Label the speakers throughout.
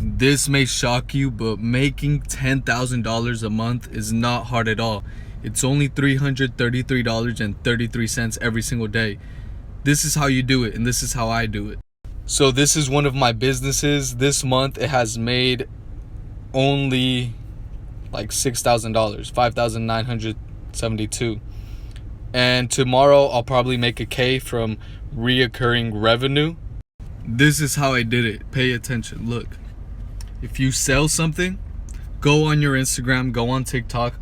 Speaker 1: This may shock you, but making $10,000 a month is not hard at all. It's only $333.33 every single day. This is how you do it, and this is how I do it. So this is one of my businesses. This month it has made only like $6,000, $5,972. And tomorrow I'll probably make a K from reoccurring revenue. This is how I did it. Pay attention. Look, if you sell something, go on your Instagram, go on TikTok,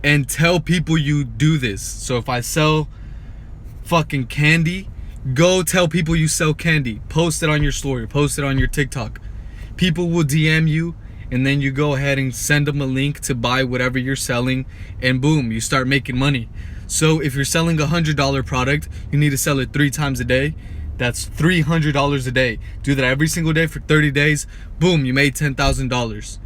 Speaker 1: and tell people you do this. So if I sell fucking candy, go tell people you sell candy. Post it on your story, post it on your TikTok. People will DM you, and then you go ahead and send them a link to buy whatever you're selling, and boom, you start making money. So if you're selling a $100 product, you need to sell it 3 times a day. That's $300 a day. Do that every single day for 30 days. Boom, you made $10,000.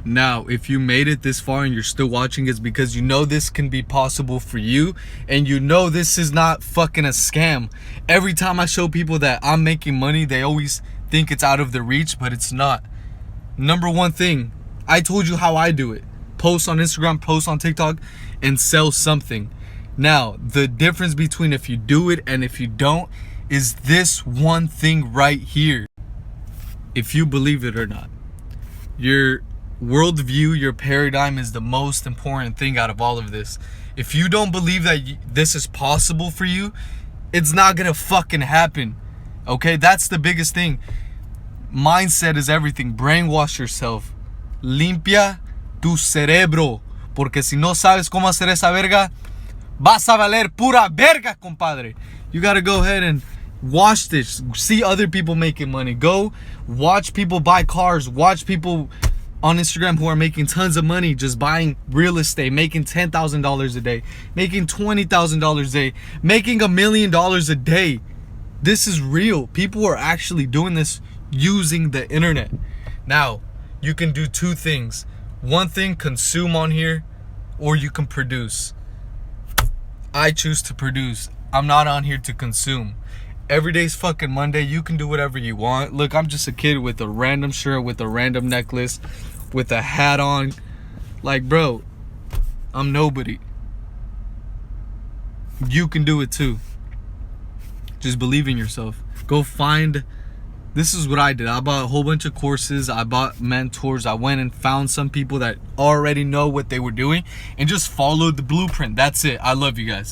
Speaker 1: Now, if you made it this far and you're still watching, it's because you know this can be possible for you, and you know this is not fucking a scam. Every time I show people that I'm making money, they always think it's out of their reach, but it's not. Number one thing, I told you how I do it. Post on Instagram, post on TikTok, and sell something. Now, the difference between if you do it and if you don't is this one thing right here. If you believe it or not. Your worldview, your paradigm is the most important thing out of all of this. If you don't believe that this is possible for you, it's not gonna fucking happen. Okay, that's the biggest thing. Mindset is everything. Brainwash yourself. Limpia tu cerebro. Porque si no sabes cómo hacer esa verga, vas a valer pura verga, compadre. You gotta go ahead and watch this. See other people making money. Go watch people buy cars. Watch people on Instagram who are making tons of money just buying real estate, making $10,000 a day, making $20,000 a day, making $1 million a day. This is real. People are actually doing this using the internet. Now, you can do 2 things. One thing, consume on here, or you can produce. I choose to produce. I'm not on here to consume. Every day's fucking Monday. You can do whatever you want. Look, I'm just a kid with a random shirt, with a random necklace, with a hat on. Like, bro, I'm nobody. You can do it too. Just believe in yourself. Go find. This is what I did. I bought a whole bunch of courses. I bought mentors. I went and found some people that already know what they were doing and just followed the blueprint. That's it. I love you guys.